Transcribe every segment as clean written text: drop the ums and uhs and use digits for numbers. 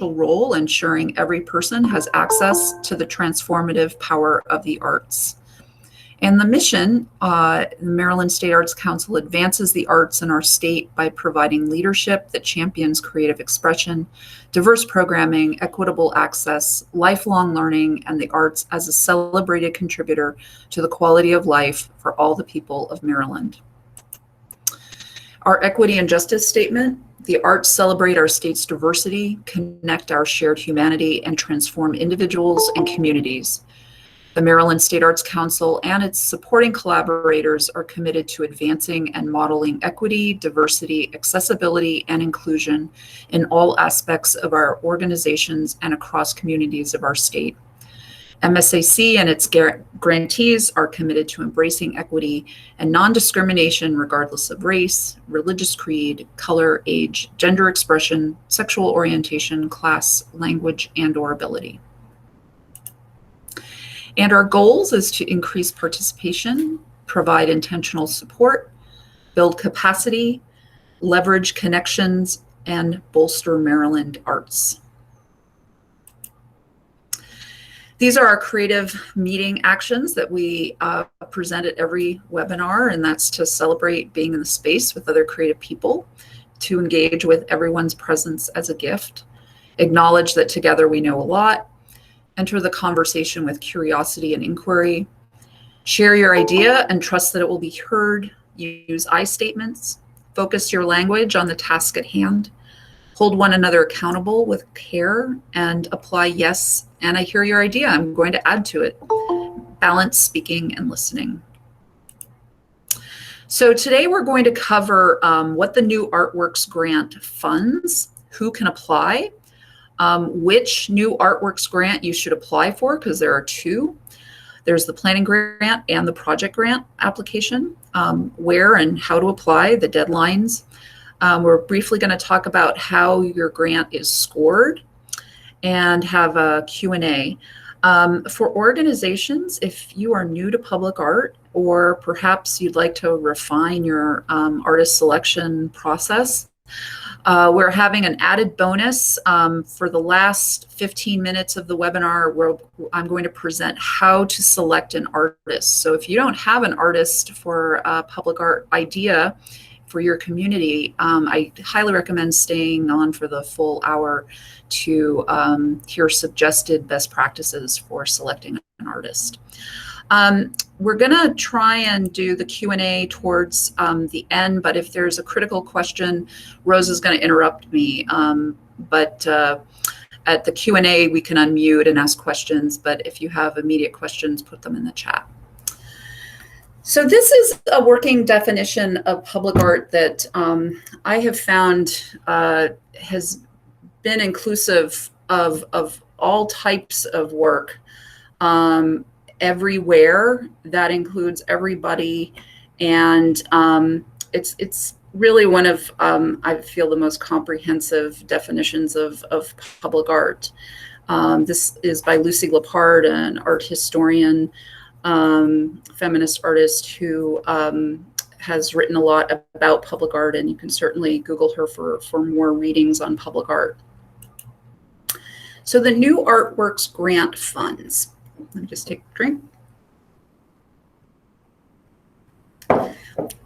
role ensuring every person has access to the transformative power of the arts. And the mission, the Maryland State Arts Council advances the arts in our state by providing leadership that champions creative expression, diverse programming, equitable access, lifelong learning, and the arts as a celebrated contributor to the quality of life for all the people of Maryland. Our equity and justice statement: the arts celebrate our state's diversity, connect our shared humanity, and transform individuals and communities. The Maryland State Arts Council and its supporting collaborators are committed to advancing and modeling equity, diversity, accessibility, and inclusion in all aspects of our organizations and across communities of our state. MSAC and its grantees are committed to embracing equity and non-discrimination regardless of race, religious creed, color, age, gender expression, sexual orientation, class, language, and/or ability. And our goals is to increase participation, provide intentional support, build capacity, leverage connections, and bolster Maryland arts. These are our creative meeting actions that we present at every webinar, and that's to celebrate being in the space with other creative people, to engage with everyone's presence as a gift, acknowledge that together we know a lot, enter the conversation with curiosity and inquiry, share your idea and trust that it will be heard, use I statements, focus your language on the task at hand, hold one another accountable with care, and apply yes, and I hear your idea, I'm going to add to it. Balance speaking and listening. So today we're going to cover what the new Artworks grant funds, who can apply, which new Artworks grant you should apply for, because there are two. There's the planning grant and the project grant application, where and how to apply, the deadlines. We're briefly going to talk about how your grant is scored and have a Q&A. For organizations, if you are new to public art, or perhaps you'd like to refine your artist selection process, we're having an added bonus for the last 15 minutes of the webinar where I'm going to present how to select an artist. So if you don't have an artist for a public art idea for your community, I highly recommend staying on for the full hour to hear suggested best practices for selecting an artist. We're going to try and do the Q&A towards the end, but if there's a critical question, Rose is going to interrupt me. But at the Q&A, we can unmute and ask questions, but if you have immediate questions, put them in the chat. So this is a working definition of public art that I have found has been inclusive of all types of work. Everywhere. That includes everybody, and it's really one of I feel the most comprehensive definitions of public art. This is by Lucy Lepard, an art historian, feminist artist who has written a lot about public art, and you can certainly Google her for more readings on public art. So the new Artworks grant funds. Let me just take a drink.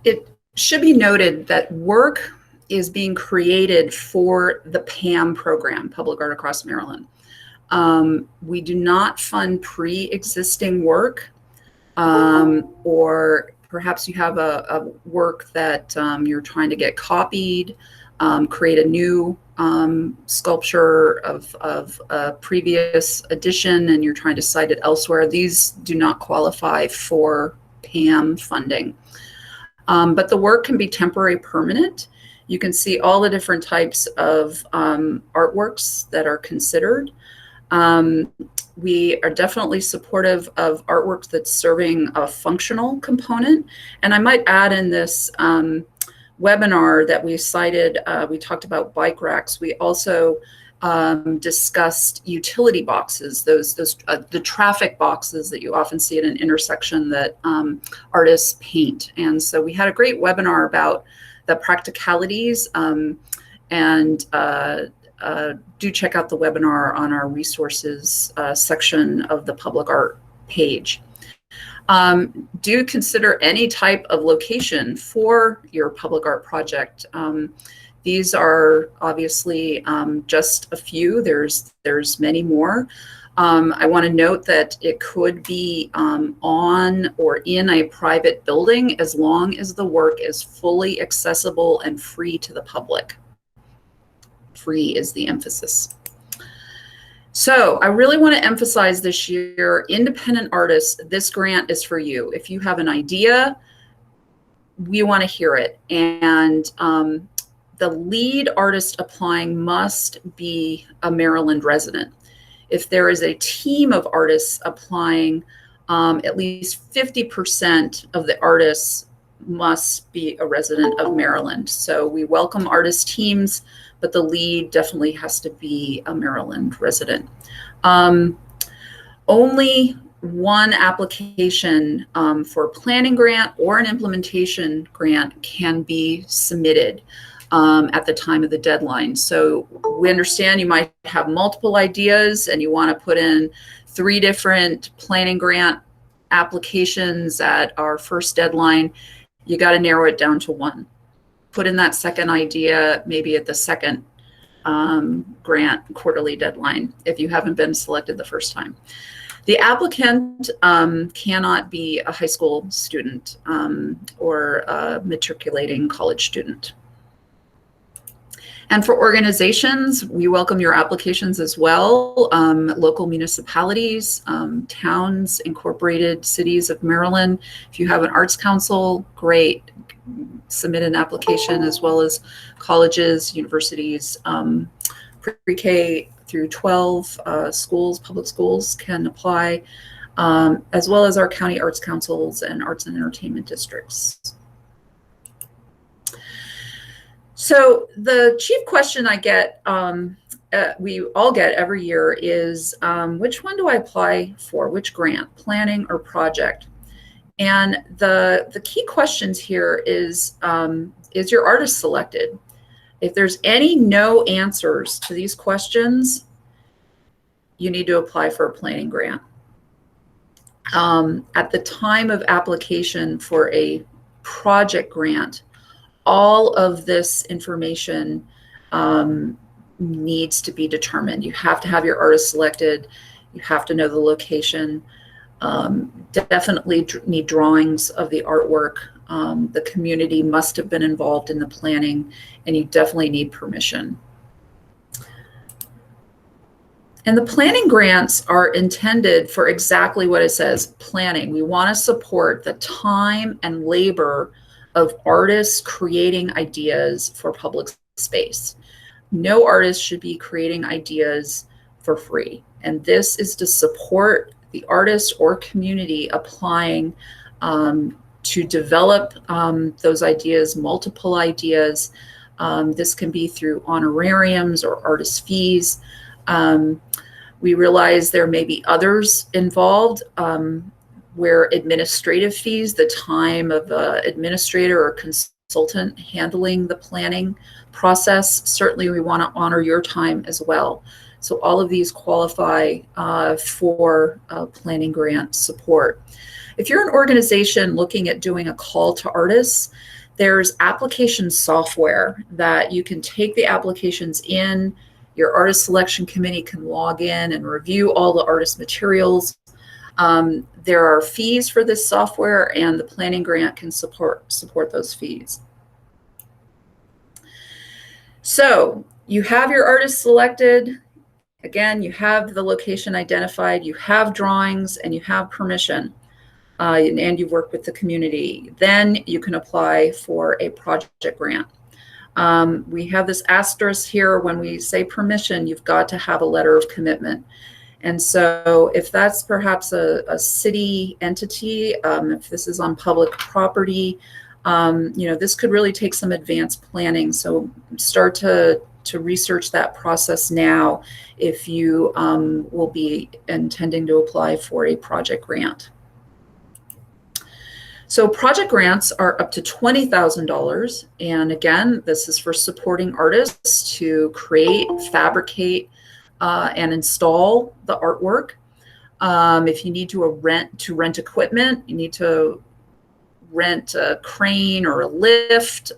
It should be noted that work is being created for the PAM program, Public Art Across Maryland. We do not fund pre-existing work, or perhaps you have a work that you're trying to get copied, create a new sculpture of a previous edition, and you're trying to cite it elsewhere. These do not qualify for PAM funding. But the work can be temporary, permanent. You can see all the different types of artworks that are considered. We are definitely supportive of artworks that's serving a functional component. And I might add in this webinar that we cited, we talked about bike racks. We also discussed utility boxes, the traffic boxes that you often see at an intersection that artists paint. And so we had a great webinar about the practicalities and do check out the webinar on our resources section of the public art page. Do consider any type of location for your public art project. These are obviously just a few. There's many more. I want to note that it could be on or in a private building as long as the work is fully accessible and free to the public. Free is the emphasis. So I really want to emphasize this year, independent artists, this grant is for you. If you have an idea, we want to hear it. And the lead artist applying must be a Maryland resident. If there is a team of artists applying, at least 50% of the artists must be a resident of Maryland. So we welcome artist teams, but the lead definitely has to be a Maryland resident. Only one application for a planning grant or an implementation grant can be submitted at the time of the deadline. So we understand you might have multiple ideas and you want to put in 3 different planning grant applications at our first deadline. You got to narrow it down to one. Put in that second idea maybe at the second grant quarterly deadline if you haven't been selected the first time. The applicant cannot be a high school student or a matriculating college student. And for organizations, we welcome your applications as well. Local municipalities, towns, incorporated cities of Maryland. If you have an arts council, great. Submit an application, as well as colleges, universities, pre-K through 12 schools, public schools can apply, as well as our county arts councils and arts and entertainment districts. So the chief question I get, we all get every year is, which one do I apply for? Which grant, planning or project? And the key questions here is your artist selected? If there's any no answers to these questions, you need to apply for a planning grant. At the time of application for a project grant, all of this information needs to be determined. You have to have your artist selected. You have to know the location. Definitely need drawings of the artwork. The community must have been involved in the planning, and you definitely need permission. And the planning grants are intended for exactly what it says, planning. We want to support the time and labor of artists creating ideas for public space. No artist should be creating ideas for free. And this is to support the artist or community applying to develop those ideas, multiple ideas. This can be through honorariums or artist fees. We realize there may be others involved where administrative fees, the time of an administrator or consultant handling the planning process, certainly we want to honor your time as well. So all of these qualify for planning grant support. If you're an organization looking at doing a call to artists, there's application software that you can take the applications in. Your artist selection committee can log in and review all the artist materials. There are fees for this software, and the planning grant can support those fees. So you have your artist selected. Again, you have the location identified, you have drawings, and you have permission, and you've worked with the community. Then you can apply for a project grant. We have this asterisk here. When we say permission, you've got to have a letter of commitment. And so if that's perhaps a city entity, if this is on public property, this could really take some advanced planning. So start to research that process now if you will be intending to apply for a project grant. So project grants are up to $20,000. And again, this is for supporting artists to create, fabricate, and install the artwork. If you need to rent equipment, you need to rent a crane or a lift.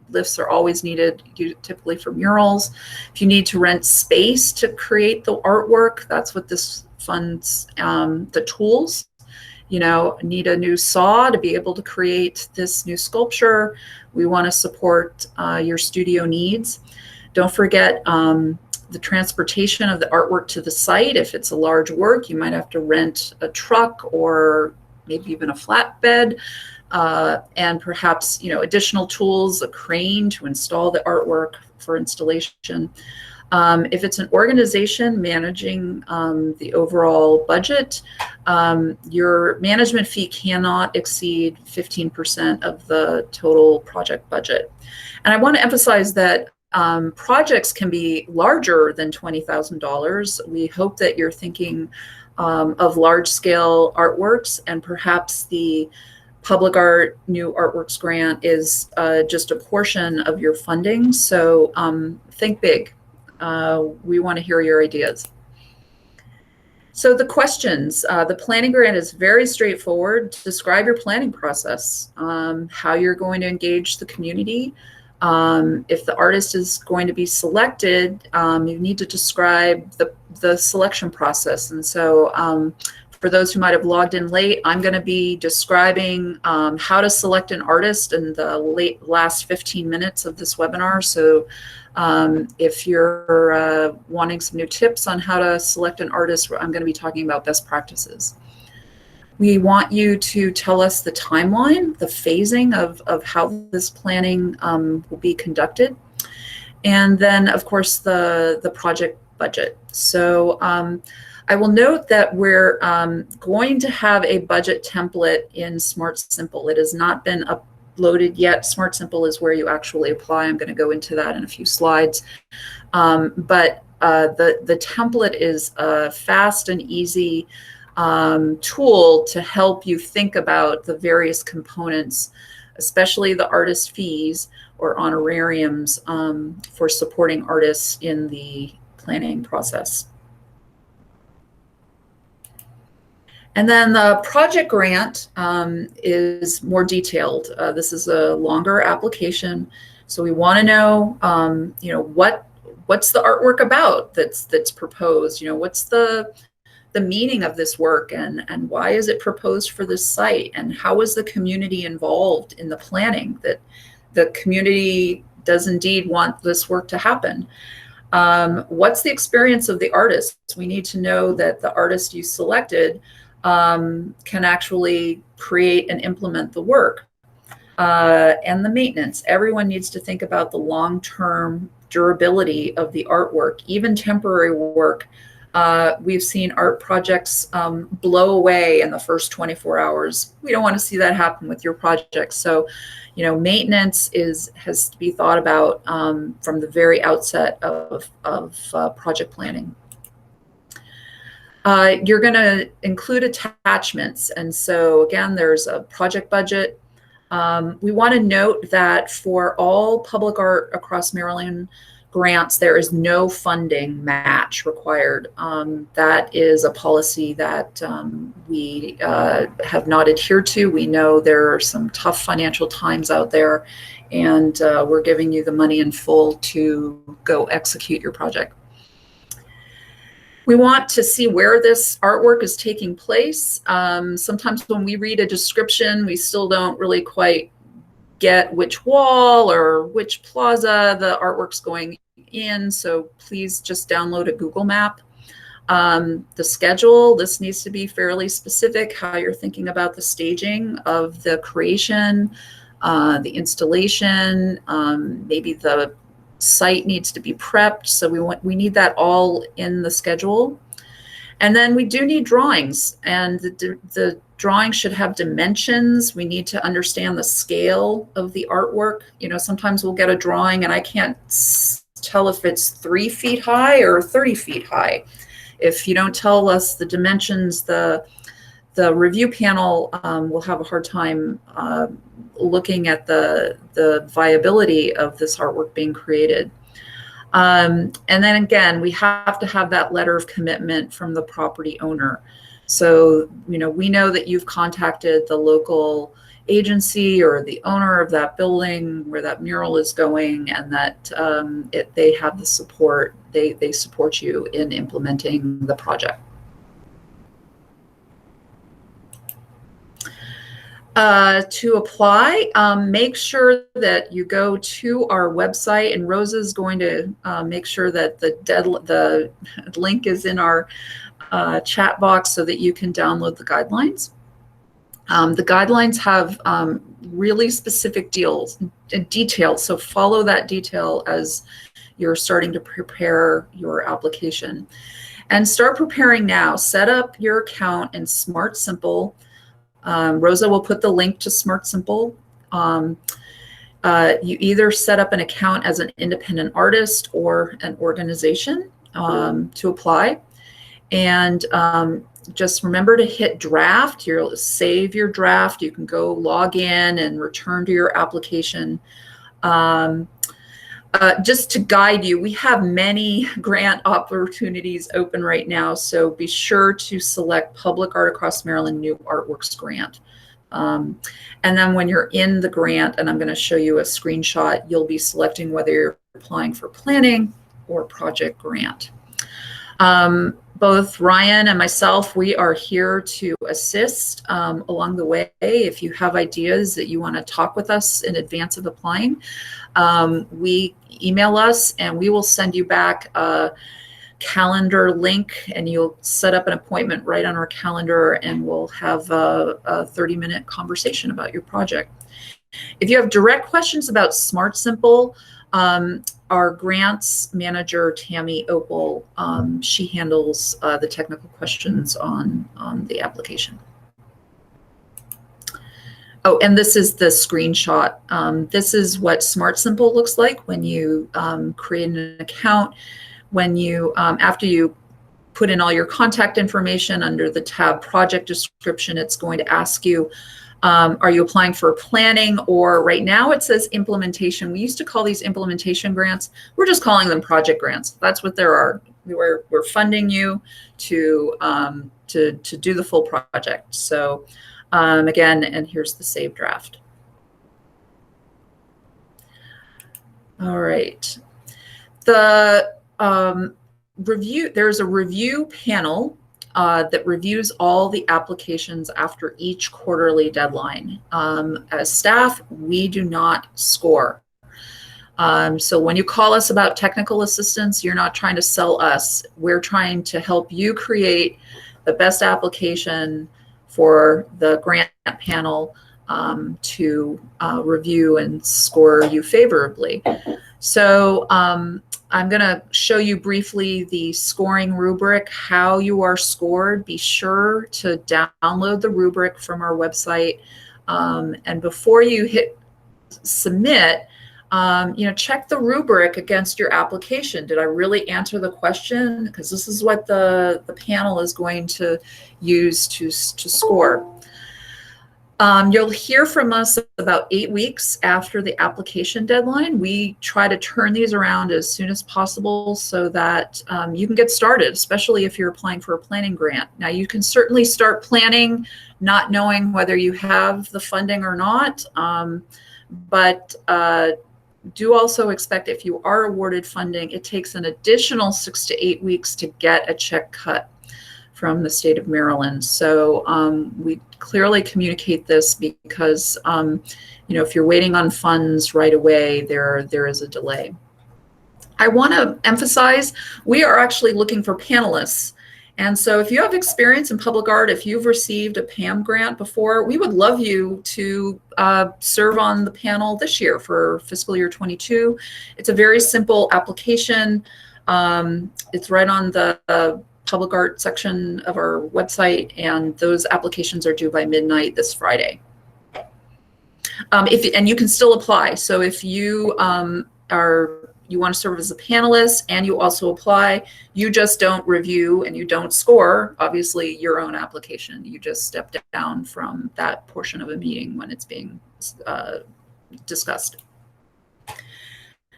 Lifts are always needed, typically for murals. If you need to rent space to create the artwork, that's what this funds. The tools, need a new saw to be able to create this new sculpture. We want to support your studio needs. Don't forget the transportation of the artwork to the site. If it's a large work, you might have to rent a truck or maybe even a flatbed, and perhaps additional tools, a crane to install the artwork for installation. If it's an organization managing the overall budget, your management fee cannot exceed 15% of the total project budget. And I want to emphasize that projects can be larger than $20,000. We hope that you're thinking of large-scale artworks, and perhaps the Public Art New Artworks Grant is just a portion of your funding. So think big. We want to hear your ideas. So the questions, the planning grant is very straightforward. Describe your planning process, how you're going to engage the community. If the artist is going to be selected, you need to describe the selection process. And so for those who might have logged in late, I'm going to be describing how to select an artist in the last 15 minutes of this webinar. So if you're wanting some new tips on how to select an artist, I'm going to be talking about best practices. We want you to tell us the timeline, the phasing of how this planning will be conducted. And then, of course, the project budget. So I will note that we're going to have a budget template in Smart Simple. It has not been uploaded yet. Smart Simple is where you actually apply. I'm going to go into that in a few slides. But the template is a fast and easy tool to help you think about the various components, especially the artist fees or honorariums for supporting artists in the planning process. And then the project grant is more detailed. This is a longer application, so we want to know, what's the artwork about that's proposed? What's the meaning of this work, and why is it proposed for this site, and how is the community involved in the planning, that the community does indeed want this work to happen. What's the experience of the artist? We need to know that the artist you selected can actually create and implement the work. And the maintenance. Everyone needs to think about the long-term durability of the artwork, even temporary work. We've seen art projects blow away in the first 24 hours. We don't want to see that happen with your project. So, maintenance has to be thought about from the very outset of project planning. You're going to include attachments. And so again, there's a project budget. We want to note that for all public art across Maryland grants, there is no funding match required. That is a policy that we have not adhered to. We know there are some tough financial times out there, and we're giving you the money in full to go execute your project. We want to see where this artwork is taking place. Sometimes when we read a description, we still don't really quite get which wall or which plaza the artwork's going in. So please just download a Google map. The schedule, this needs to be fairly specific, how you're thinking about the staging of the creation, the installation, maybe the site needs to be prepped. So we need that all in the schedule. And then we do need drawings, and the drawing should have dimensions. We need to understand the scale of the artwork. Sometimes we'll get a drawing and I can't tell if it's 3 feet high or 30 feet high. If you don't tell us the dimensions, the the review panel will have a hard time looking at the viability of this artwork being created. And then again, we have to have that letter of commitment from the property owner. So, we know that you've contacted the local agency or the owner of that building where that mural is going, and that they have the support, they support you in implementing the project. To apply, make sure that you go to our website, and Rosa's going to make sure that the link is in our chat box so that you can download the guidelines. The guidelines have really specific details, so follow that detail as you're starting to prepare your application. And start preparing now. Set up your account in Smart Simple. Rosa will put the link to Smart Simple. You either set up an account as an independent artist or an organization to apply. And just remember to hit draft. You'll save your draft. You can go log in and return to your application. Just to guide you, we have many grant opportunities open right now, so be sure to select Public Art Across Maryland New Artworks Grant. And then when you're in the grant, and I'm going to show you a screenshot, you'll be selecting whether you're applying for planning or project grant. Both Ryan and myself, we are here to assist along the way. If you have ideas that you want to talk with us in advance of applying, we email us and we will send you back a calendar link, and you'll set up an appointment right on our calendar, and we'll have a 30-minute conversation about your project. If you have direct questions about Smart Simple, our grants manager, Tammy Opal, she handles the technical questions on the application. Oh, and this is the screenshot. This is what Smart Simple looks like when you create an account. When you, after you put in all your contact information under the tab Project Description, it's going to ask you, are you applying for planning, or right now it says implementation. We used to call these implementation grants. We're just calling them project grants. That's what there are. We're funding you to do the full project. So again, and here's the save draft. All right. There's a review panel that reviews all the applications after each quarterly deadline. As staff, we do not score. So when you call us about technical assistance, you're not trying to sell us. We're trying to help you create the best application for the grant panel to review and score you favorably. So I'm going to show you briefly the scoring rubric, how you are scored. Be sure to download the rubric from our website. And before you hit submit, check the rubric against your application. Did I really answer the question? Because this is what the panel is going to use to score. You'll hear from us about 8 weeks after the application deadline. We try to turn these around as soon as possible so that you can get started, especially if you're applying for a planning grant. Now, you can certainly start planning not knowing whether you have the funding or not, but do also expect if you are awarded funding, it takes an additional 6 to 8 weeks to get a check cut from the state of Maryland. So we clearly communicate this because, if you're waiting on funds right away, there is a delay. I want to emphasize, we are actually looking for panelists. And so if you have experience in public art, if you've received a PAM grant before, we would love you to serve on the panel this year for fiscal year 22. It's a very simple application. It's right on the public art section of our website, and those applications are due by midnight this Friday. And you can still apply. So if you are you want to serve as a panelist and you also apply, you just don't review and you don't score, obviously, your own application. You just step down from that portion of a meeting when it's being discussed.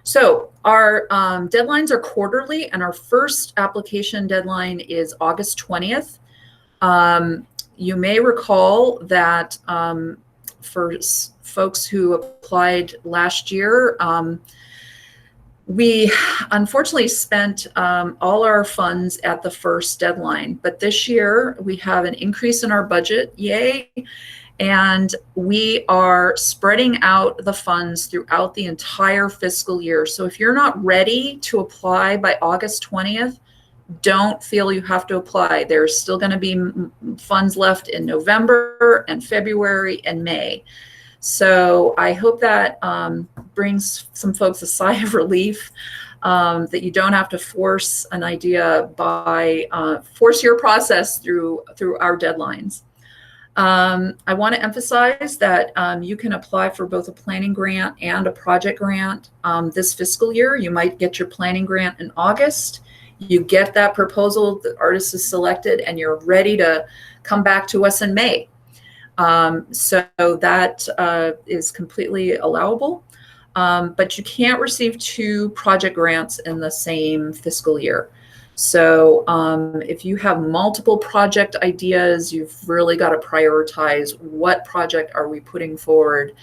So our deadlines are quarterly, and our first application deadline is August 20th. You may recall that for folks who applied last year, we unfortunately spent all our funds at the first deadline, but this year we have an increase in our budget, yay, and we are spreading out the funds throughout the entire fiscal year. So if you're not ready to apply by August 20th, don't feel you have to apply. There's still going to be funds left in November and February and May. So I hope that brings some folks a sigh of relief, that you don't have to force an idea by force your process through our deadlines. I want to emphasize that you can apply for both a planning grant and a project grant this fiscal year. You might get your planning grant in August. You get that proposal, the artist is selected, and you're ready to come back to us in May. So that is completely allowable, but you can't receive 2 project grants in the same fiscal year. So if you have multiple project ideas, you've really got to prioritize what project are we putting forward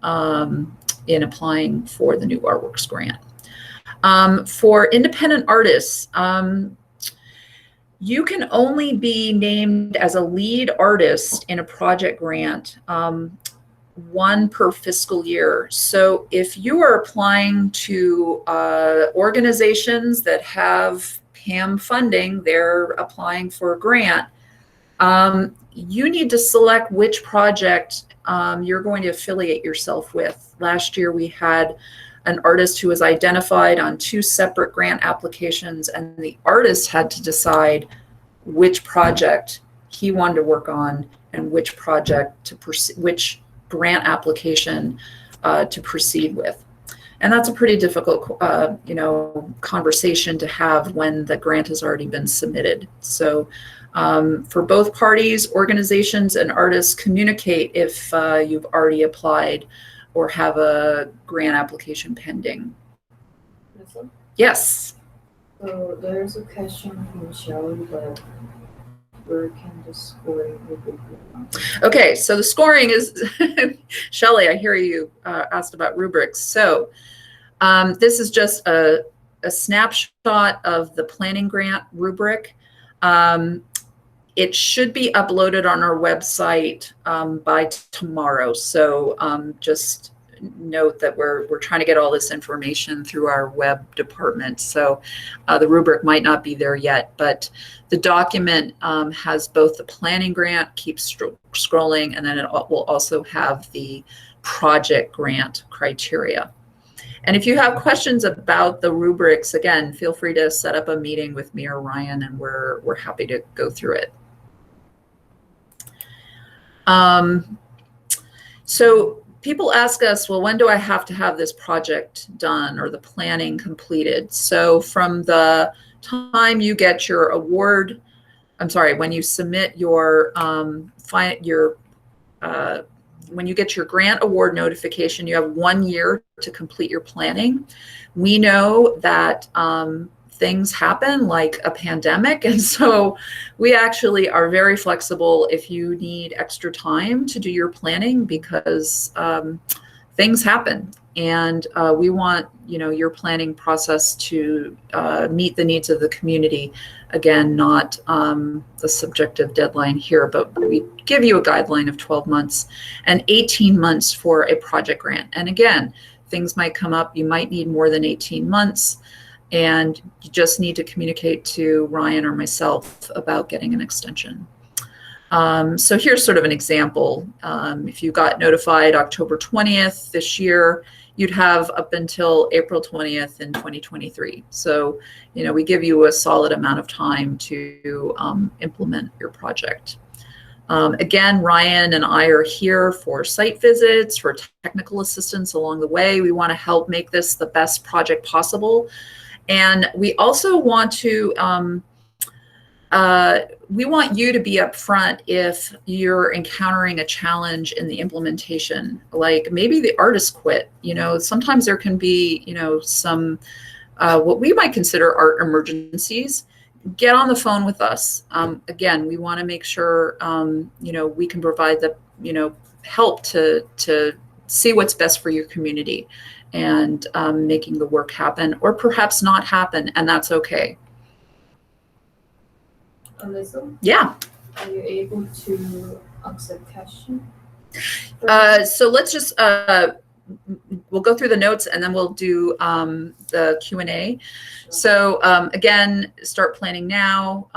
in applying for the new Artworks grant. For independent artists, you can only be named as a lead artist in a project grant, 1 per fiscal year. So if you are applying to organizations that have PAM funding, they're applying for a grant, you need to select which project you're going to affiliate yourself with. Last year we had an artist who was identified on 2 separate grant applications, and the artist had to decide which project he wanted to work on and which project to which grant application to proceed with. And that's a pretty difficult, conversation to have when the grant has already been submitted. So for both parties, organizations and artists, communicate if you've already applied or have a grant application pending. Yes. So there's a question from Shelley, but where can the scoring be? Okay, so the scoring is, Shelley, I hear you asked about rubrics. So this is just a snapshot of the planning grant rubric. It should be uploaded on our website by tomorrow. So just note that we're trying to get all this information through our web department. So the rubric might not be there yet, but the document has both the planning grant, keep scrolling, and then it will also have the project grant criteria. And if you have questions about the rubrics, again, feel free to set up a meeting with me or Ryan, and we're happy to go through it. So people ask us, well, when do I have to have this project done or the planning completed? So from the time you get your award, when you submit your, when you get your grant award notification, you have 1 year to complete your planning. We know that things happen like a pandemic, and so we actually are very flexible if you need extra time to do your planning, because things happen, and we want your planning process to meet the needs of the community. Again, not the subjective deadline here, but we give you a guideline of 12 months and 18 months for a project grant. And again, things might come up, you might need more than 18 months, and you just need to communicate to Ryan or myself about getting an extension. So here's sort of an example. If you got notified October 20th this year, you'd have up until April 20th in 2023. So, we give you a solid amount of time to implement your project. Again, Ryan and I are here for site visits, for technical assistance along the way. We want to help make this the best project possible. And we also want to, we want you to be upfront if you're encountering a challenge in the implementation. Like maybe the artist quit, you know, sometimes there can be, you know, some, what we might consider art emergencies. Get on the phone with us. Again, we want to make sure, you know, we can provide the, you know, help to see what's best for your community and making the work happen or perhaps not happen. And that's okay. Alyssa? Yeah. Are you able to accept question? So let's just, we'll go through the notes and then we'll do the Q&A. So again, start planning now.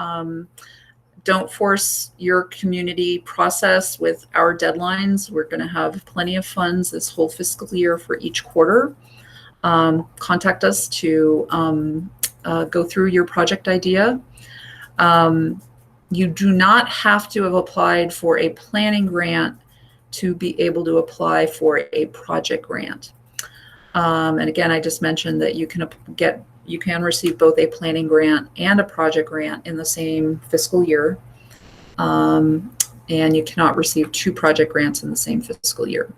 Don't force your community process with our deadlines. We're going to have plenty of funds this whole fiscal year for each quarter. Contact us to go through your project idea. You do not have to have applied for a planning grant to be able to apply for a project grant. And again, I just mentioned that you can receive both a planning grant and a project grant in the same fiscal year. And you cannot receive 2 project grants in the same fiscal year.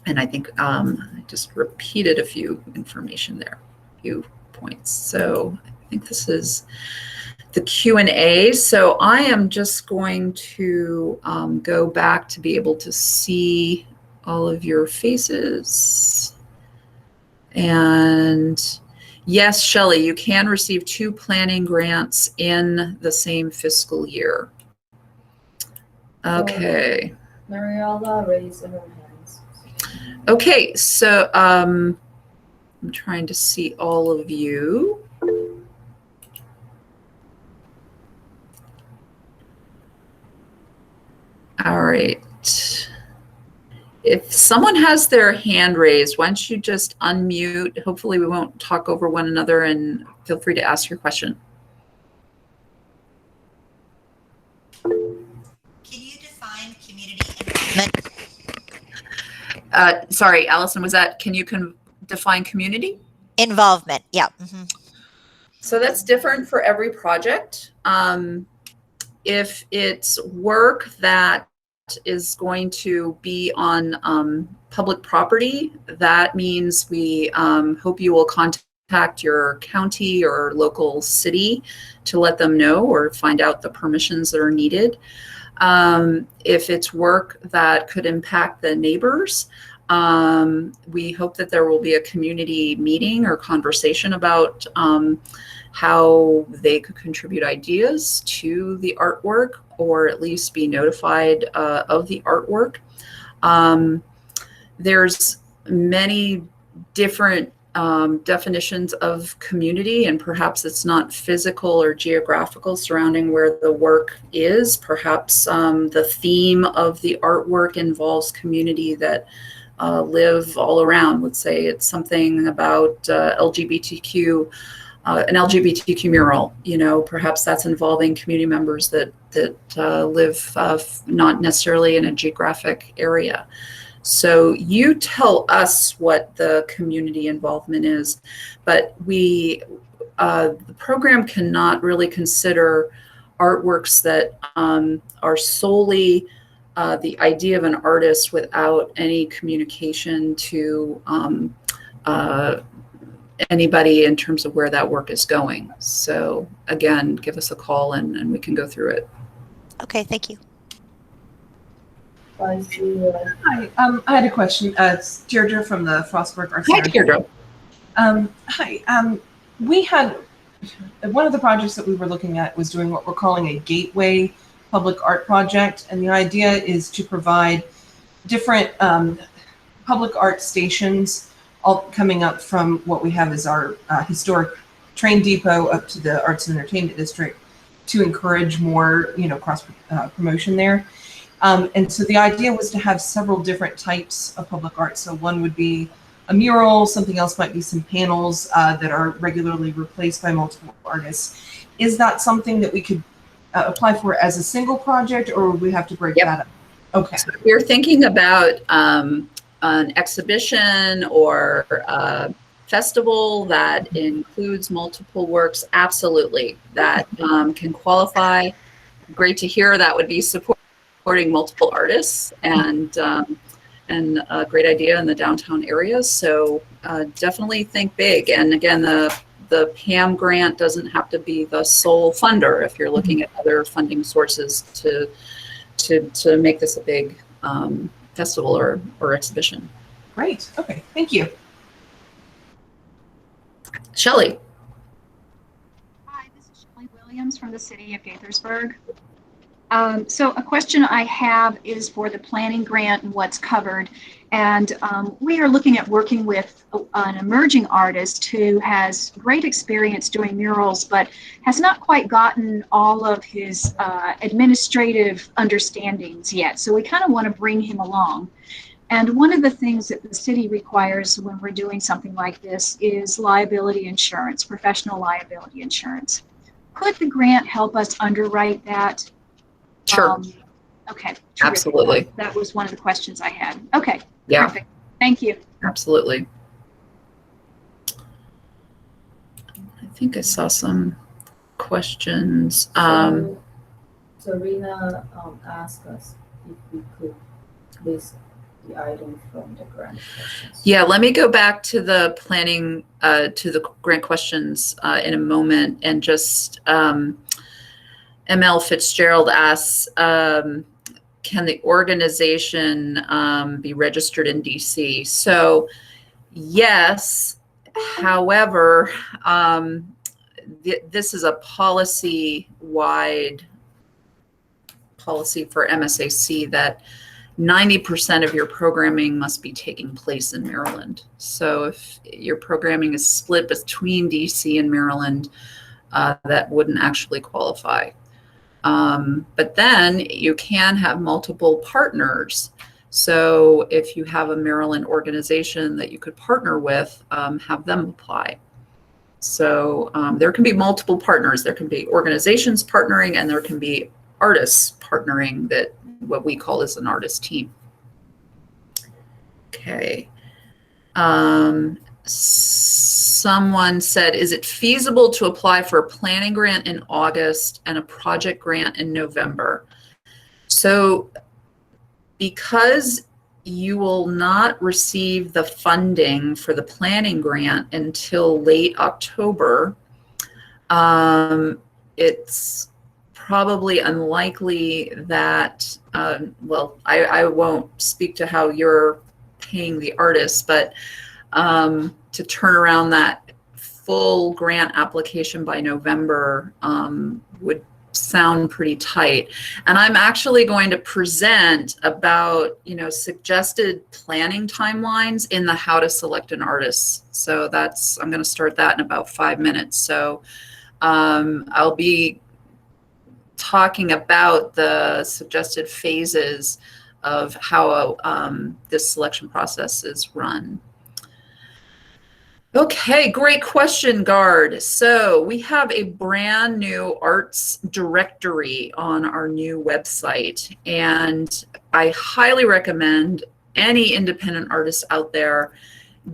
And I think I just repeated a few information there, a few points. So I think this is the Q&A. So I am just going to go back to be able to see all of your faces. And yes, Shelley, you can receive 2 planning grants in the same fiscal year. Okay. Mariella raised her hands. Okay, so I'm trying to see all of you. All right. If someone has their hand raised, why don't you just unmute? Hopefully we won't talk over one another, and feel free to ask your question. Can you define community involvement? Sorry, Allison, was that, can you define community? Involvement, yeah. Mm-hmm. So that's different for every project. If it's work that is going to be on public property, that means we hope you will contact your county or local city to let them know or find out the permissions that are needed. If it's work that could impact the neighbors, we hope that there will be a community meeting or conversation about how they could contribute ideas to the artwork, or at least be notified of the artwork. There's many different definitions of community, and perhaps it's not physical or geographical surrounding where the work is. Perhaps the theme of the artwork involves community that live all around. Let's say it's something about LGBTQ, an LGBTQ mural, you know, perhaps that's involving community members that live not necessarily in a geographic area. So you tell us what the community involvement is, but the program cannot really consider artworks that are solely the idea of an artist without any communication to anybody in terms of where that work is going. So again, give us a call and we can go through it. Okay, thank you. Hi, I had a question. It's Deirdre from the Frostburg Arts Hi, Center. Deirdre. Hi. We had one of the projects that we were looking at was doing what we're calling a gateway public art project, and the idea is to provide different public art stations, all coming up from what we have as our historic train depot up to the Arts and Entertainment District, to encourage more, cross promotion there. And so the idea was to have several different types of public art. So one would be a mural, something else might be some panels that are regularly replaced by multiple artists. Is that something that we could apply for as a single project, or would we have to break that up? Okay. So if you're thinking about an exhibition or a festival that includes multiple works, absolutely, that can qualify. Great to hear. That would be supporting multiple artists, and a great idea in the downtown areas. So definitely think big. And again, the PAM grant doesn't have to be the sole funder if you're looking at other funding sources to make this a big festival or exhibition. Great. Okay. Thank you. Shelley. Hi, this is Shelley Williams from the city of Gaithersburg. So a question I have is for the planning grant and what's covered. And we are looking at working with an emerging artist who has great experience doing murals, but has not quite gotten all of his administrative understandings yet. So we kind of want to bring him along. And one of the things that the city requires when we're doing something like this is liability insurance, professional liability insurance. Could the grant help us underwrite that? Sure. Okay. Terrific. Absolutely. That was one of the questions I had. Okay. Yeah. Perfect. Thank you. Absolutely. I think I saw some questions. So Serena asked us if we could list the item from the grant questions. Yeah, let me go back to the planning, to the grant questions in a moment, and just ML Fitzgerald asks, can the organization be registered in DC? So yes, however, this is a policy-wide policy for MSAC that 90% of your programming must be taking place in Maryland. So if your programming is split between DC and Maryland, that wouldn't actually qualify. But then you can have multiple partners. So if you have a Maryland organization that you could partner with, have them apply. So there can be multiple partners. There can be organizations partnering, and there can be artists partnering, that what we call is an artist team. Okay. Someone said, is it feasible to apply for a planning grant in August and a project grant in November? So because you will not receive the funding for the planning grant until late October, it's probably unlikely that, well, I won't speak to how you're paying the artists, but to turn around that full grant application by November would sound pretty tight. And I'm actually going to present about, suggested planning timelines in the How to Select an Artist. So I'm going to start that in about 5 minutes. So I'll be talking about the suggested phases of how this selection process is run. Okay, great question, Gard. So we have a brand new arts directory on our new website, and I highly recommend any independent artist out there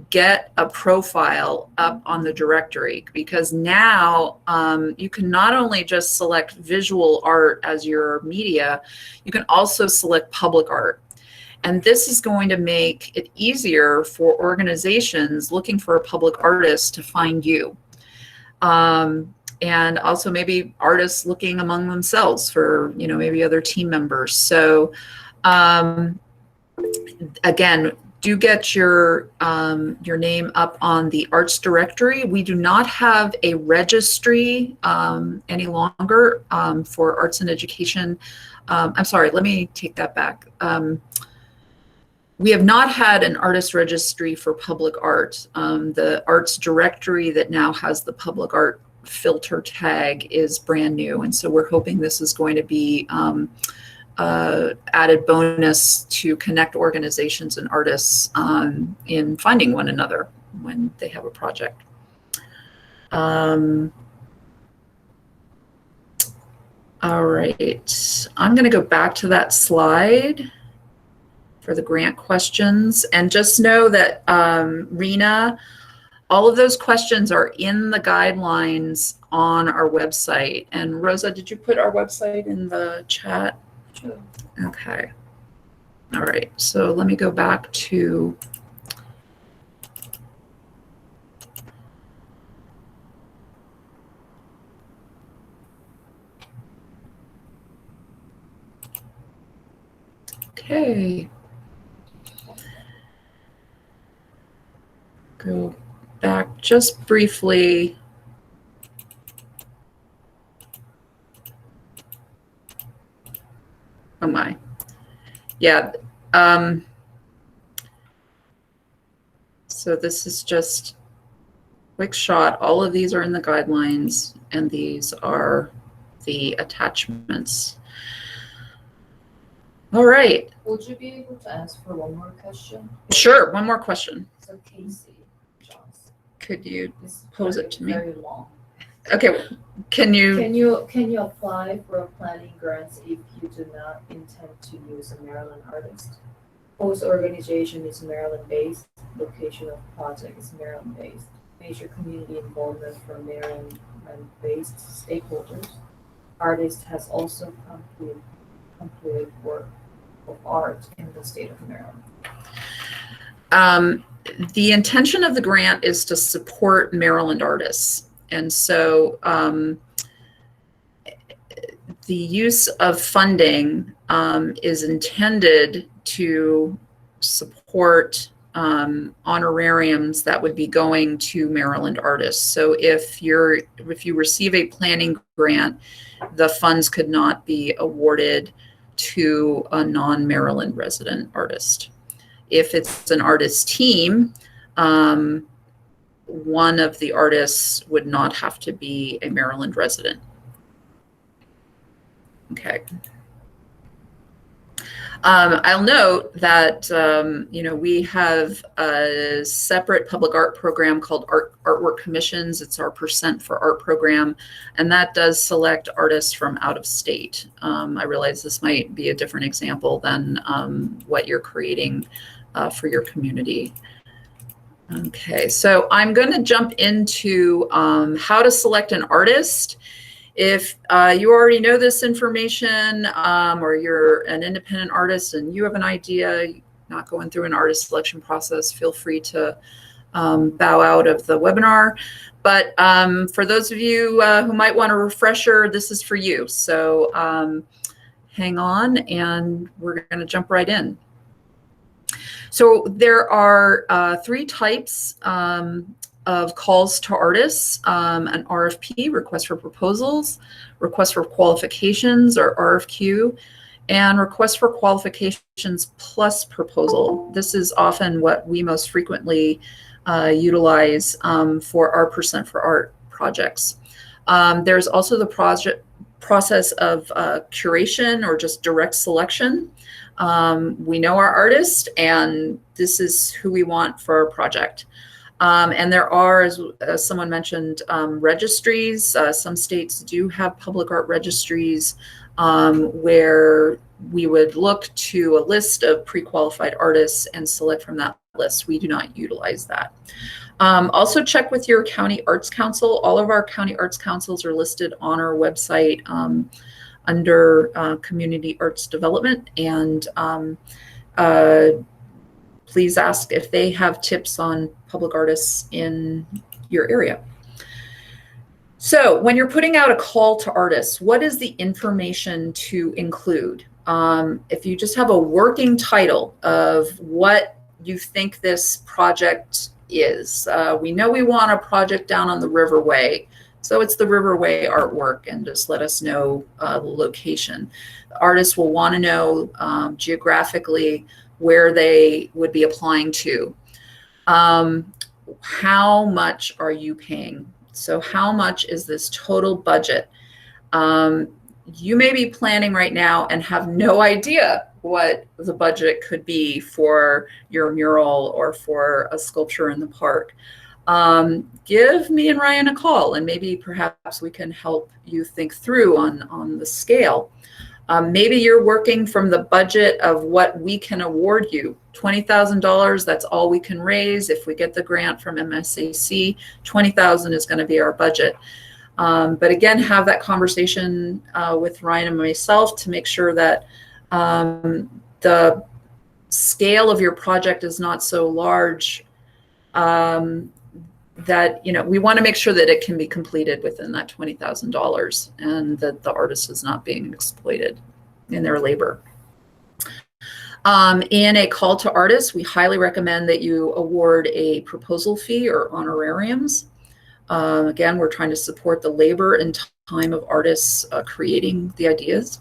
get a profile up on the directory, because now you can not only just select visual art as your media, you can also select public art. And this is going to make it easier for organizations looking for a public artist to find you. And also maybe artists looking among themselves for, maybe other team members. So again, do get your name up on the arts directory. We do not have a registry any longer for arts and education. I'm sorry, let me take that back. We have not had an artist registry for public art. The arts directory that now has the public art filter tag is brand new. And so we're hoping this is going to be added bonus to connect organizations and artists in finding one another when they have a project. All right, I'm going to go back to that slide for the grant questions, and just know that Rena, all of those questions are in the guidelines on our website. And Rosa, did you put our website in the chat? Sure. Okay. All right, so let me go back to okay. Go back just briefly. Oh my. Yeah. So this is just quick shot. All of these are in the guidelines, and these are the attachments. All right. Would you be able to ask for one more question? Sure. One more question. So Casey Johnson. Could you This is pose very, it to me? Very long. Okay. Can you? Can you apply for a planning grant if you do not intend to use a Maryland artist? Host organization is Maryland-based. Location of project is Maryland-based. Major community involvement from Maryland-based stakeholders. Artist has also completed work of art in the state of Maryland. The intention of the grant is to support Maryland artists. And so the use of funding is intended to support honorariums that would be going to Maryland artists. So if you receive a planning grant, the funds could not be awarded to a non-Maryland resident artist. If it's an artist team, one of the artists would not have to be a Maryland resident. Okay. I'll note that we have a separate public art program called Artwork Commissions. It's our % for Art program, and that does select artists from out of state. I realize this might be a different example than what you're creating for your community. Okay, so I'm going to jump into how to select an artist. If you already know this information, or you're an independent artist and you have an idea, not going through an artist selection process, feel free to bow out of the webinar. But for those of you who might want a refresher, this is for you. So hang on, and we're going to jump right in. So there are 3 types of calls to artists: an RFP, request for proposals, request for qualifications, or RFQ, and request for qualifications plus proposal. This is often what we most frequently utilize for our % for Art projects. There's also the process of curation, or just direct selection. We know our artist, and this is who we want for our project. And there are, as someone mentioned, registries. Some states do have public art registries where we would look to a list of pre-qualified artists and select from that list. We do not utilize that. Also check with your county arts council. All of our county arts councils are listed on our website under community arts development, and please ask if they have tips on public artists in your area. So when you're putting out a call to artists, what is the information to include? If you just have a working title of what you think this project is, we know we want a project down on the Riverway, so it's the Riverway artwork, and just let us know the location. The artists will want to know geographically where they would be applying to. How much are you paying? So how much is this total budget? You may be planning right now and have no idea what the budget could be for your mural or for a sculpture in the park. give me and Ryan a call, and maybe perhaps we can help you think through on the scale. Maybe you're working from the budget of what we can award you. $20,000, that's all we can raise. If we get the grant from MSAC, $20,000 is going to be our budget. But again, have that conversation with Ryan and myself to make sure that the scale of your project is not so large that, we want to make sure that it can be completed within that $20,000 and that the artist is not being exploited in their labor. In a call to artists, we highly recommend that you award a proposal fee or honorariums. Again, we're trying to support the labor and time of artists creating the ideas.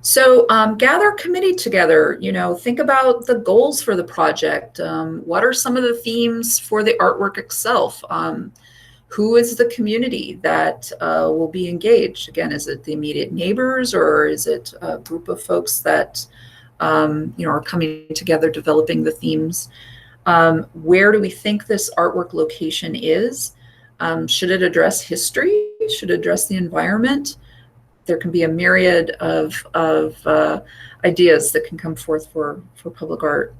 So gather a committee together, think about the goals for the project. What are some of the themes for the artwork itself? Who is the community that will be engaged? Again, is it the immediate neighbors, or is it a group of folks that are coming together developing the themes? Where do we think this artwork location is? Should it address history? Should it address the environment? There can be a myriad of ideas that can come forth for public art.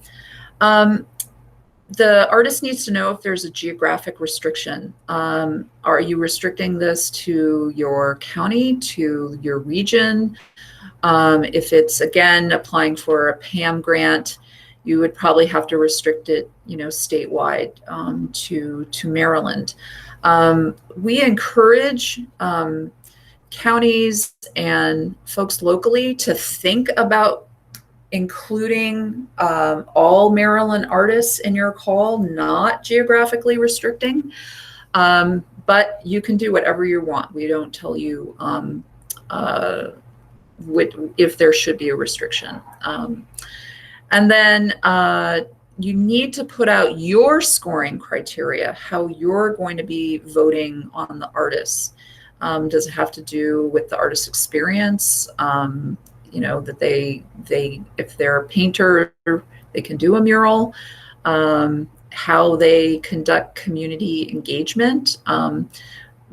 The artist needs to know if there's a geographic restriction. Are you restricting this to your county, to your region? If it's, again, applying for a PAM grant, you would probably have to restrict it, statewide to Maryland. We encourage counties and folks locally to think about including all Maryland artists in your call, not geographically restricting, but you can do whatever you want. We don't tell you if there should be a restriction. And then you need to put out your scoring criteria, how you're going to be voting on the artists. Does it have to do with the artist's experience? That they if they're a painter, they can do a mural. How they conduct community engagement.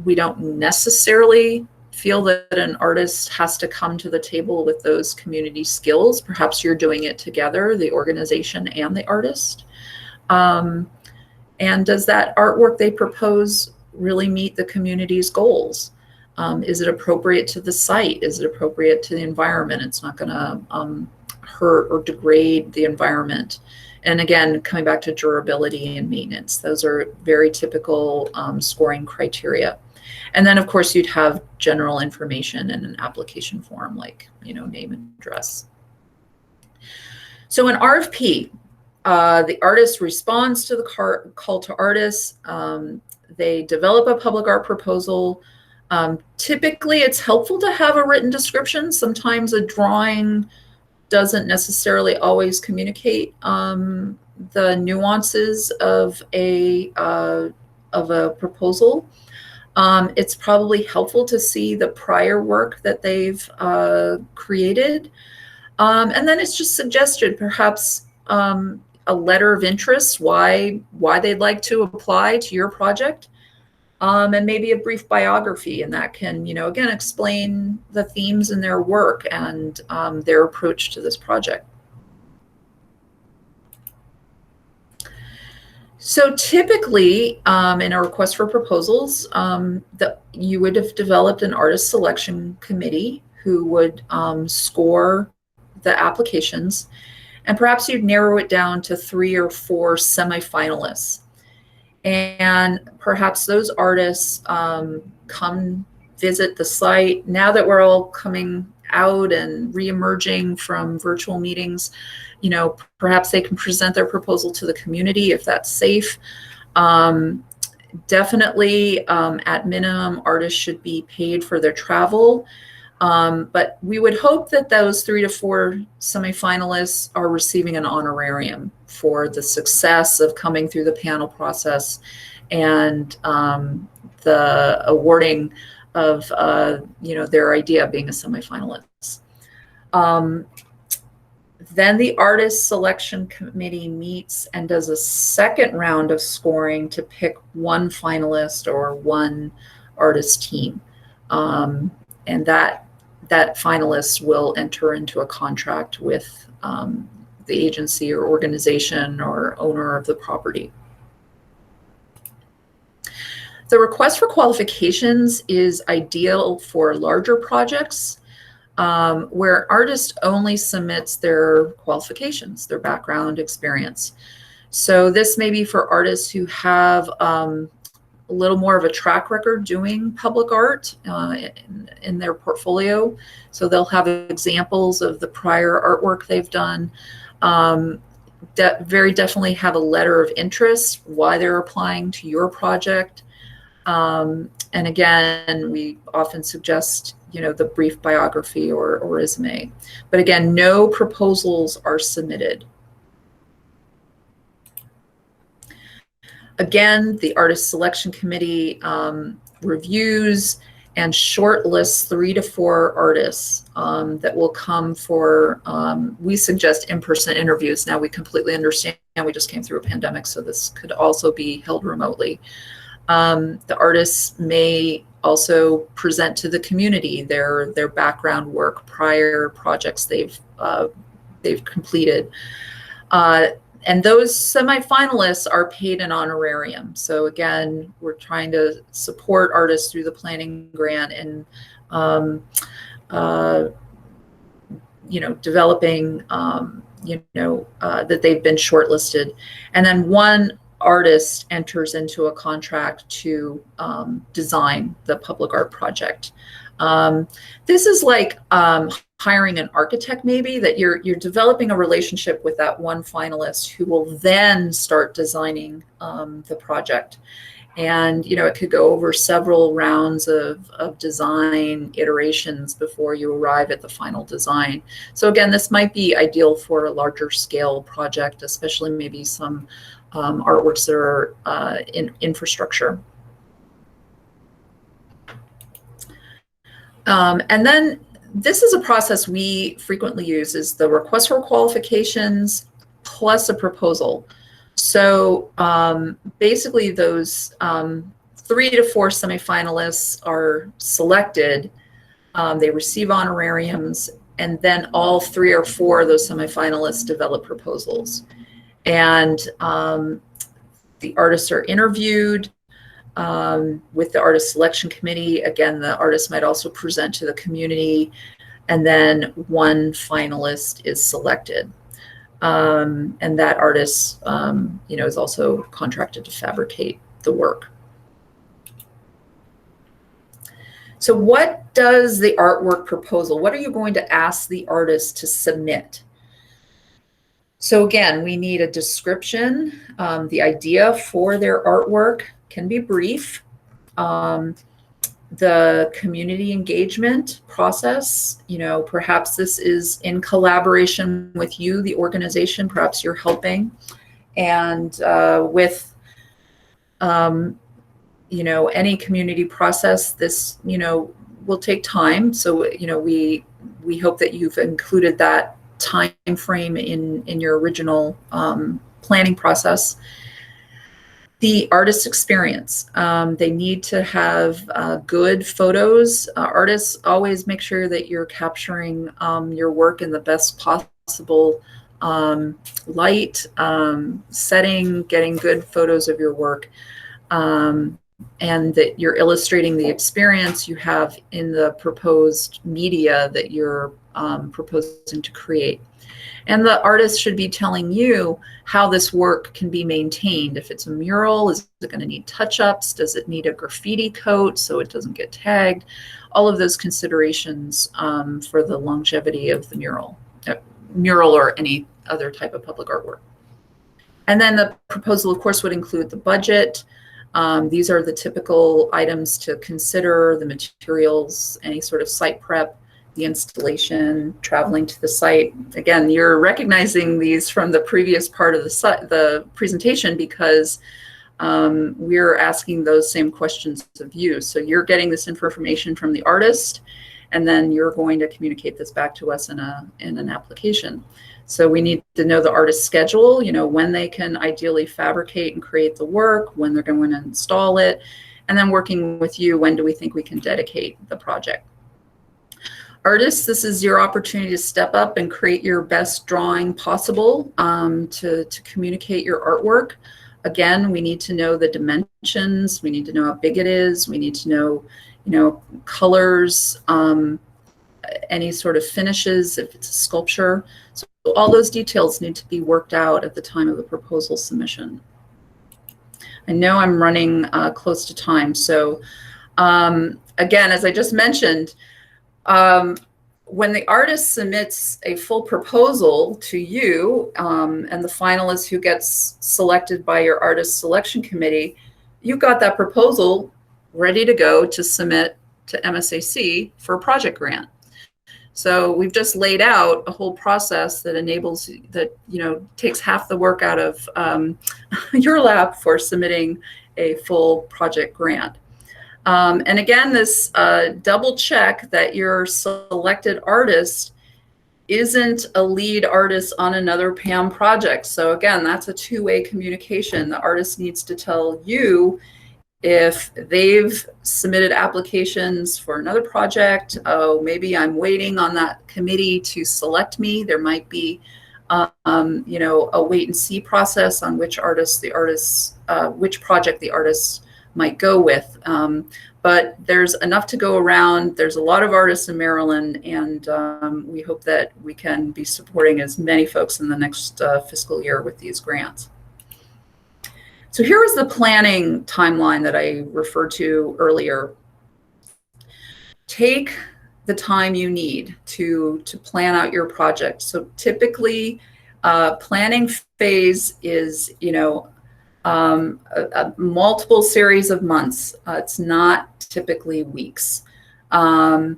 We don't necessarily feel that an artist has to come to the table with those community skills. Perhaps you're doing it together, the organization and the artist. And does that artwork they propose really meet the community's goals? Is it appropriate to the site? Is it appropriate to the environment? It's not going to hurt or degrade the environment. And again, coming back to durability and maintenance, those are very typical scoring criteria. And then, of course, you'd have general information in an application form like, name and address. So an RFP, the artist responds to the call to artists. They develop a public art proposal. Typically, it's helpful to have a written description. Sometimes a drawing doesn't necessarily always communicate the nuances of a proposal. It's probably helpful to see the prior work that they've created. And then it's just suggested, perhaps a letter of interest, why they'd like to apply to your project. And maybe a brief biography, and that can, again, explain the themes in their work and their approach to this project. So typically, in a request for proposals, you would have developed an artist selection committee who would score the applications, and perhaps you'd narrow it down to 3 or 4 semifinalists. And perhaps those artists come visit the site. Now that we're all coming out and re-emerging from virtual meetings, perhaps they can present their proposal to the community if that's safe. Definitely, at minimum, artists should be paid for their travel. But we would hope that those 3 to 4 semifinalists are receiving an honorarium for the success of coming through the panel process and the awarding of their idea being a semifinalist. Then the artist selection committee meets and does a second round of scoring to pick one finalist or one artist team. And that finalist will enter into a contract with the agency or organization or owner of the property. The request for qualifications is ideal for larger projects where artist only submits their qualifications, their background experience. So this may be for artists who have a little more of a track record doing public art in their portfolio. So they'll have examples of the prior artwork they've done. Very definitely have a letter of interest, why they're applying to your project. And again, we often suggest, the brief biography or resume. But again, no proposals are submitted. Again, the artist selection committee reviews and shortlists 3 to 4 artists that will come for, we suggest in-person interviews. Now we completely understand, we just came through a pandemic, so this could also be held remotely. The artists may also present to the community their background work, prior projects they've completed. And those semifinalists are paid an honorarium. So again, we're trying to support artists through the planning grant and developing that they've been shortlisted. And then one artist enters into a contract to design the public art project. This is like hiring an architect, maybe, that you're developing a relationship with that one finalist who will then start designing the project. And it could go over several rounds of design iterations before you arrive at the final design. So again, this might be ideal for a larger scale project, especially maybe some artworks that are in infrastructure. And then this is a process we frequently use, is the request for qualifications plus a proposal. So basically those 3 to 4 semifinalists are selected, they receive honorariums, and then all 3 or 4 of those semifinalists develop proposals. And the artists are interviewed with the artist selection committee. Again, the artist might also present to the community, and then one finalist is selected. And that artist, is also contracted to fabricate the work. So what does the artwork proposal, what are you going to ask the artist to submit? So again, we need a description, the idea for their artwork can be brief. The community engagement process, perhaps this is in collaboration with you, the organization, perhaps you're helping. And with, any community process, this, will take time. So, we hope that you've included that time frame in your original planning process. The artist experience, they need to have good photos. Artists always make sure that you're capturing your work in the best possible light, setting, getting good photos of your work, and that you're illustrating the experience you have in the proposed media that you're proposing to create. And the artist should be telling you how this work can be maintained. If it's a mural, is it going to need touch-ups? Does it need a graffiti coat so it doesn't get tagged? All of those considerations for the longevity of the mural or any other type of public artwork. And then the proposal, of course, would include the budget. These are the typical items to consider: the materials, any sort of site prep, the installation, traveling to the site. Again, you're recognizing these from the previous part of the presentation because we're asking those same questions of you. So you're getting this information from the artist, and then you're going to communicate this back to us in an application. So we need to know the artist's schedule, when they can ideally fabricate and create the work, when they're going to install it, and then working with you, when do we think we can dedicate the project. Artists, this is your opportunity to step up and create your best drawing possible to communicate your artwork. Again, we need to know the dimensions. We need to know how big it is. We need to know, colors, any sort of finishes, if it's a sculpture. So all those details need to be worked out at the time of the proposal submission. I know I'm running close to time. So again, as I just mentioned, when the artist submits a full proposal to you and the finalist who gets selected by your artist selection committee, you've got that proposal ready to go to submit to MSAC for a project grant. So we've just laid out a whole process that enables, takes half the work out of your lap for submitting a full project grant. And again, this double check that your selected artist isn't a lead artist on another PAM project. So again, that's a two-way communication. The artist needs to tell you if they've submitted applications for another project. Oh, maybe I'm waiting on that committee to select me. There might be, a wait and see process on which project the artist might go with. But there's enough to go around. There's a lot of artists in Maryland, and we hope that we can be supporting as many folks in the next fiscal year with these grants. So here is the planning timeline that I referred to earlier. Take the time you need to plan out your project. So typically, planning phase is, a multiple series of months. It's not typically weeks. The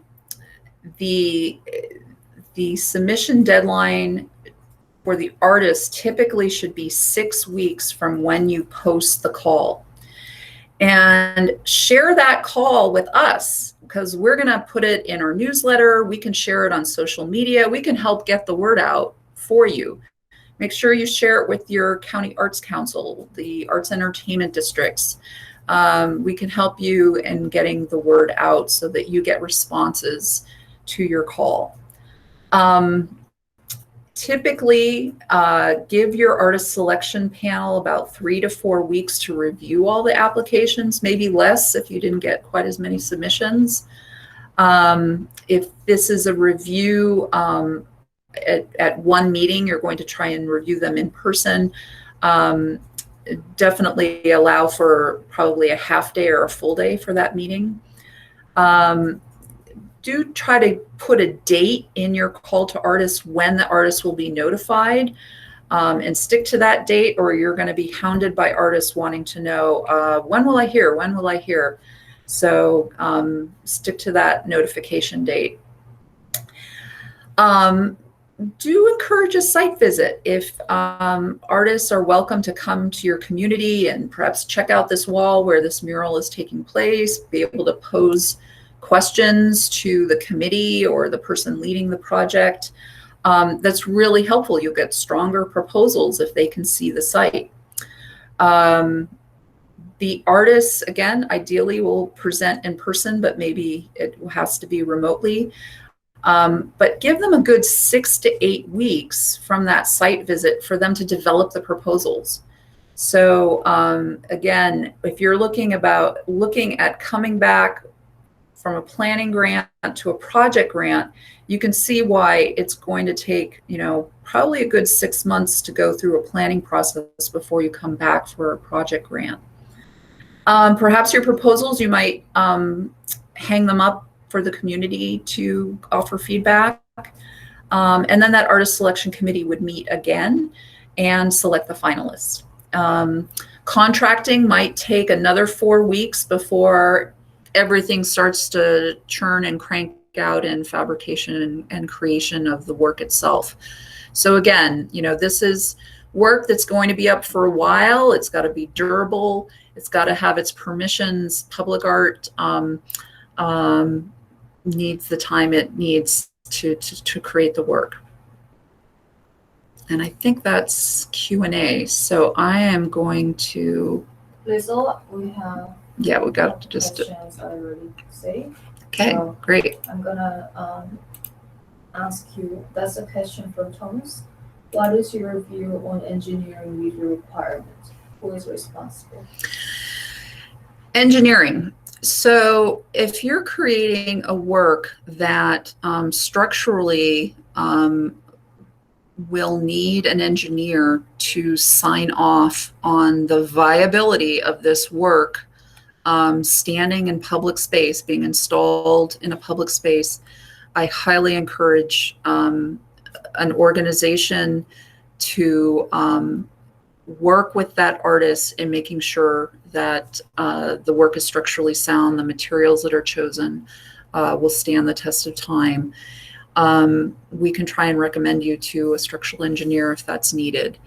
submission deadline for the artist typically should be 6 weeks from when you post the call. And share that call with us, because we're going to put it in our newsletter. We can share it on social media. We can help get the word out for you. Make sure you share it with your county arts council, the arts entertainment districts. We can help you in getting the word out so that you get responses to your call. Typically, give your artist selection panel about 3 to 4 weeks to review all the applications, maybe less if you didn't get quite as many submissions. If this is a review at one meeting, you're going to try and review them in person. Definitely allow for probably a half day or a full day for that meeting. Do try to put a date in your call to artists when the artist will be notified, and stick to that date, or you're going to be hounded by artists wanting to know, when will I hear? When will I hear? So stick to that notification date. Do encourage a site visit. If artists are welcome to come to your community and perhaps check out this wall where this mural is taking place, be able to pose questions to the committee or the person leading the project. That's really helpful. You'll get stronger proposals if they can see the site. The artists, again, ideally will present in person, but maybe it has to be remotely. But give them a good 6 to 8 weeks from that site visit for them to develop the proposals. So again, if you're looking at coming back from a planning grant to a project grant, you can see why it's going to take, probably a good 6 months to go through a planning process before you come back for a project grant. Perhaps your proposals, you might hang them up for the community to offer feedback. And then that artist selection committee would meet again and select the finalists. Contracting might take another 4 weeks before everything starts to churn and crank out in fabrication and creation of the work itself. So again, this is work that's going to be up for a while. It's got to be durable. It's got to have its permissions, public art needs the time it needs to create the work. And I think that's Q&A. So I am going to, Lizzo, we have yeah, we a got couple just, questions I already say. okay, So great. I'm gonna ask you, that's a question from Thomas. What is your view on engineering review requirements? Who is responsible? Engineering. So if you're creating a work that structurally will need an engineer to sign off on the viability of this work standing in public space, being installed in a public space, I highly encourage an organization to work with that artist in making sure that the work is structurally sound, the materials that are chosen will stand the test of time. We can try and recommend you to a structural engineer if that's needed.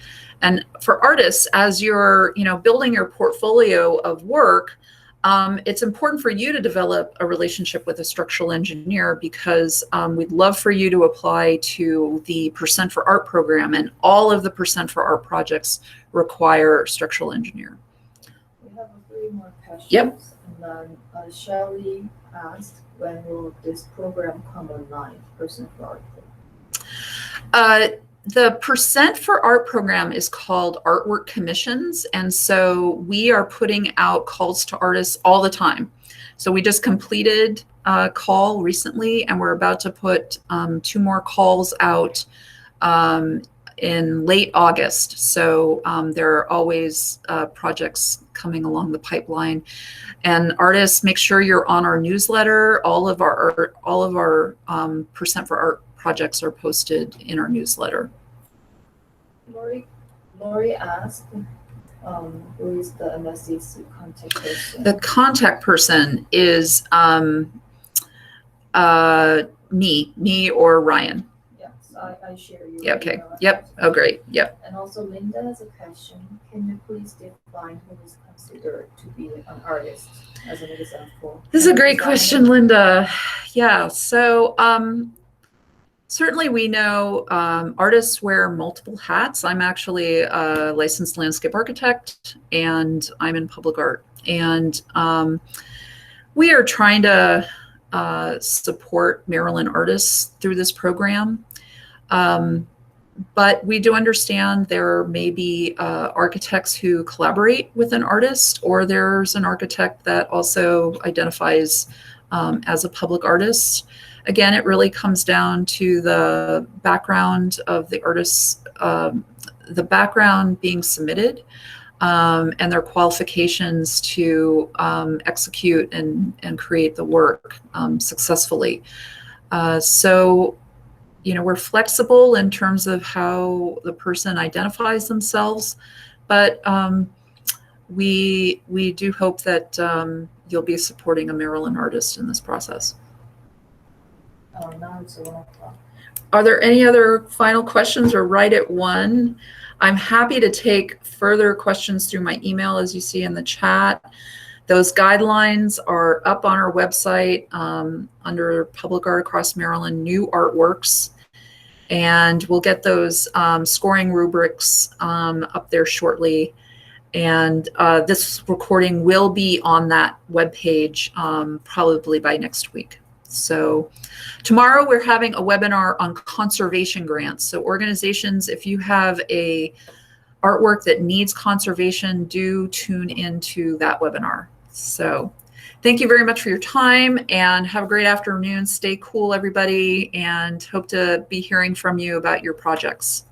And for artists, as you're building your portfolio of work, it's important for you to develop a relationship with a structural engineer, because we'd love for you to apply to the Percent for Art program, and all of the Percent for Art projects require a structural engineer. We have 3 more questions. Yep. And then Shelley asked, when will this program come online, Percent for Art? The Percent for Art program is called Artwork Commissions, and so we are putting out calls to artists all the time. So we just completed a call recently, and we're about to put 2 more calls out in late August. So there are always projects coming along the pipeline, and artists, make sure you're on our newsletter. All of our Percent for Art projects are posted in our newsletter. Lori asked, who is the MSCC contact person? The contact person is me or Ryan. Yeah, so I share you. Yeah, okay. Yep. Oh, great. Yep. And also Linda has a question. Can you please define who is considered to be an artist as an example? This is a great question, Linda. Yeah. So certainly we know artists wear multiple hats. I'm actually a licensed landscape architect, and I'm in public art. And we are trying to support Maryland artists through this program. But we do understand there may be architects who collaborate with an artist, or there's an architect that also identifies as a public artist. Again, it really comes down to the background of the artists, the background being submitted, and their qualifications to execute and create the work successfully. So, we're flexible in terms of how the person identifies themselves, but we do hope that you'll be supporting a Maryland artist in this process. Now it's 1 o'clock. Are there any other final questions, or right at 1? I'm happy to take further questions through my email, as you see in the chat. Those guidelines are up on our website under Public Art Across Maryland, New Artworks. And we'll get those scoring rubrics up there shortly. And this recording will be on that webpage probably by next week. So tomorrow we're having a webinar on conservation grants. So organizations, if you have a artwork that needs conservation, do tune into that webinar. So thank you very much for your time, and have a great afternoon. Stay cool, everybody, and hope to be hearing from you about your projects.